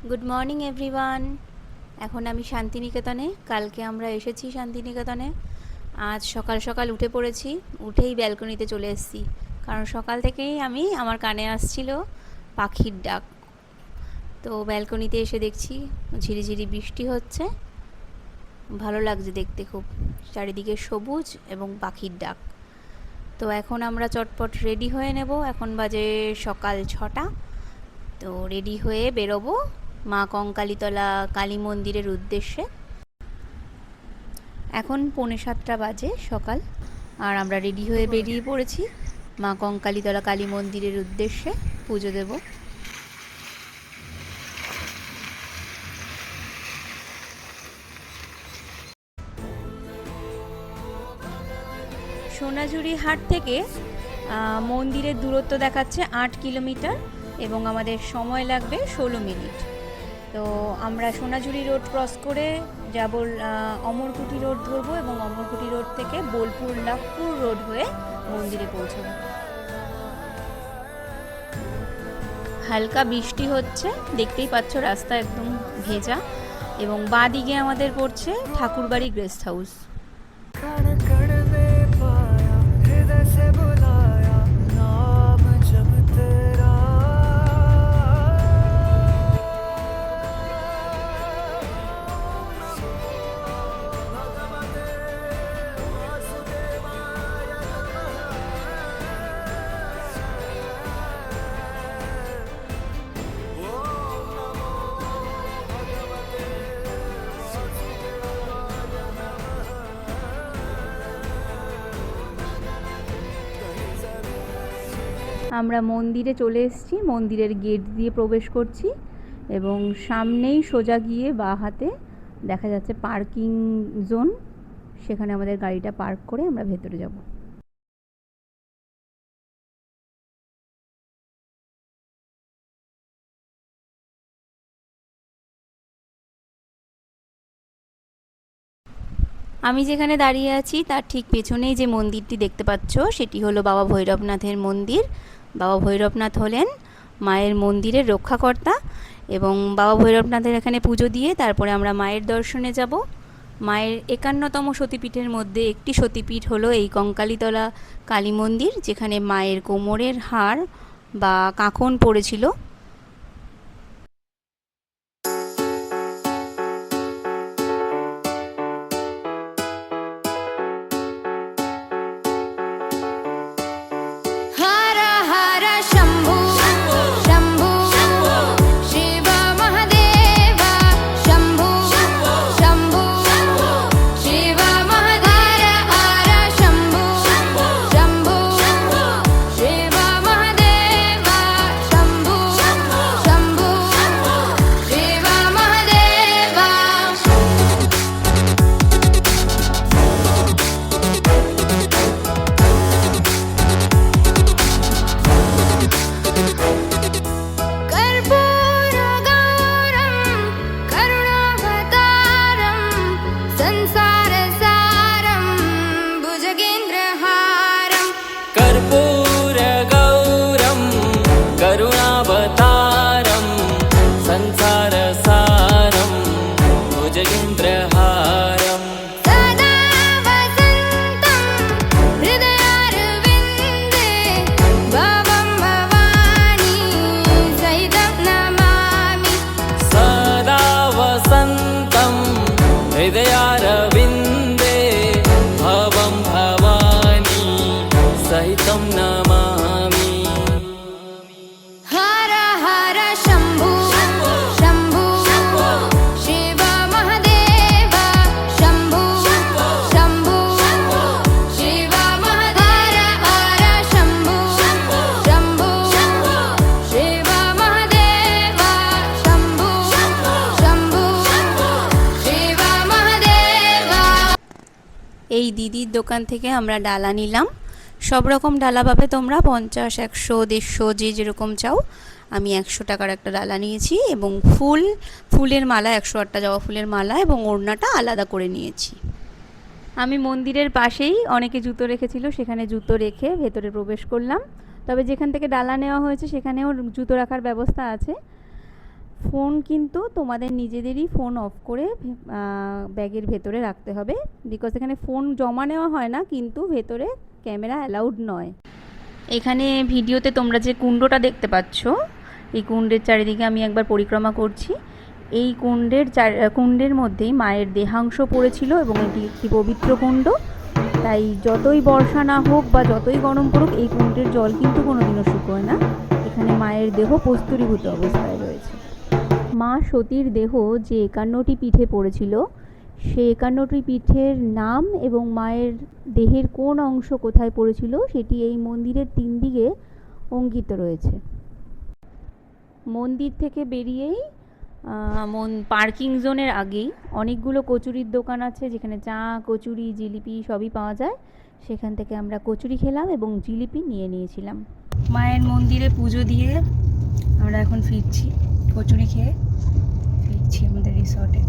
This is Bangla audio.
Good morning everyone. এখন আমি শান্তিনিকেতনে, কালকে আমরা এসেছি শান্তিনিকেতনে। আজ সকাল সকাল উঠে পড়েছি, উঠেই ব্যালকনিতে চলে এসেছি, কারণ সকাল থেকেই আমার কানে আসছিল পাখির ডাক। তো ব্যালকনিতে এসে দেখছি ঝিরিঝিরি বৃষ্টি হচ্ছে, ভালো লাগছে দেখতে খুব, চারিদিকে সবুজ এবং পাখির ডাক। তো এখন আমরা চটপট রেডি হয়ে নেব, এখন বাজে সকাল 6টা। তো রেডি হয়ে বেরোবো মা কঙ্কালীতলা কালী মন্দিরের উদ্দেশ্যে। এখন 6:45 বাজে সকাল, আর আমরা রেডি হয়ে বেরিয়ে পড়েছি মা কঙ্কালীতলা কালী মন্দিরের উদ্দেশ্যে পুজো দেব। সোনাঝুরি হাট থেকে মন্দিরের দূরত্ব দেখাচ্ছে 8 কিলোমিটার এবং আমাদের সময় লাগবে 16 মিনিট। তো আমরা সোনাঝুরি রোড ক্রস করে যাব, অমরকুটি রোড ধরবো এবং অমরকুটি রোড থেকে বোলপুর লাভপুর রোড হয়ে মন্দিরে পৌঁছবো। হালকা বৃষ্টি হচ্ছে, দেখতেই পাচ্ছ রাস্তা একদম ভেজা, এবং বাঁ দিকে আমাদের পড়ছে ঠাকুরবাড়ি গেস্ট হাউস। আমরা মন্দিরে চলে এসেছি, মন্দিরের গেট দিয়ে প্রবেশ করছি এবং সামনেই সোজা গিয়ে বাঁ হাতে দেখা যাচ্ছে পার্কিং জোন, সেখানে আমাদের গাড়িটা পার্ক করে আমরা ভেতরে যাব। আমি যেখানে দাঁড়িয়ে আছি তার ঠিক পেছনেই যে মন্দিরটি দেখতে পাচ্ছ সেটি হলো বাবা ভৈরবনাথের মন্দির। বাবা ভৈরবনাথ হলেন মায়ের মন্দিরের রক্ষাকর্তা, এবং বাবা ভৈরবনাথের এখানে পুজো দিয়ে তারপরে আমরা মায়ের দর্শনে যাব। মায়ের 51তম সতীপীঠের মধ্যে একটি সতীপীঠ হলো এই কঙ্কালীতলা কালী মন্দির, যেখানে মায়ের কোমরের হাড় বা কাঁকন পড়েছিল। এই দিদির দোকান থেকে আমরা ডালা নিলাম, সব রকম ডালা পাবে তোমরা, 50, 100, 150, যে যেরকম চাও। আমি 100 টাকার একটা ডালা নিয়েছি এবং ফুলের মালা, 108টা জবা ফুলের মালা এবং ওড়নাটা আলাদা করে নিয়েছি। আমি মন্দিরের পাশেই অনেকে জুতো রেখেছিল, সেখানে জুতো রেখে ভেতরে প্রবেশ করলাম। তবে যেখান থেকে ডালা নেওয়া হয়েছে সেখানেও জুতো রাখার ব্যবস্থা আছে। ফোন কিন্তু তোমাদের নিজেদেরই ফোন অফ করে ব্যাগের ভেতরে রাখতে হবে, বিকজ এখানে ফোন জমা নেওয়া হয় না, কিন্তু ভেতরে ক্যামেরা অ্যালাউড নয়। এখানে ভিডিওতে তোমরা যে কুণ্ডটা দেখতে পাচ্ছ, এই কুণ্ডের চারিদিকে আমি একবার পরিক্রমা করছি। এই কুণ্ডের মধ্যেই মায়ের দেহাংশ পড়েছিল এবং এটি একটি পবিত্র কুণ্ড। তাই যতই বর্ষা না হোক বা যতই গরম পড়ুক, এই কুণ্ডের জল কিন্তু কোনোদিনও শুকোয় না। এখানে মায়ের দেহ প্রস্তরীভূত অবস্থায় রয়েছে। মা সতীর দেহ যে 51টি পীঠে পড়েছিল, সে 51টি পীঠের নাম এবং মায়ের দেহের কোন অংশ কোথায় পড়েছিল সেটি এই মন্দিরের 3 দিকে অঙ্কিত রয়েছে। মন্দির থেকে বেরিয়েই পার্কিং জোনের আগেই অনেকগুলো কচুরির দোকান আছে, যেখানে চা, কচুরি, জিলিপি সবই পাওয়া যায়। সেখান থেকে আমরা কচুরি খেলাম এবং জিলিপি নিয়ে নিয়েছিলাম। মায়ের মন্দিরে পুজো দিয়ে আমরা এখন ফিরছি, কচুরি খেয়ে ফিরছি আমাদের রিসর্টে।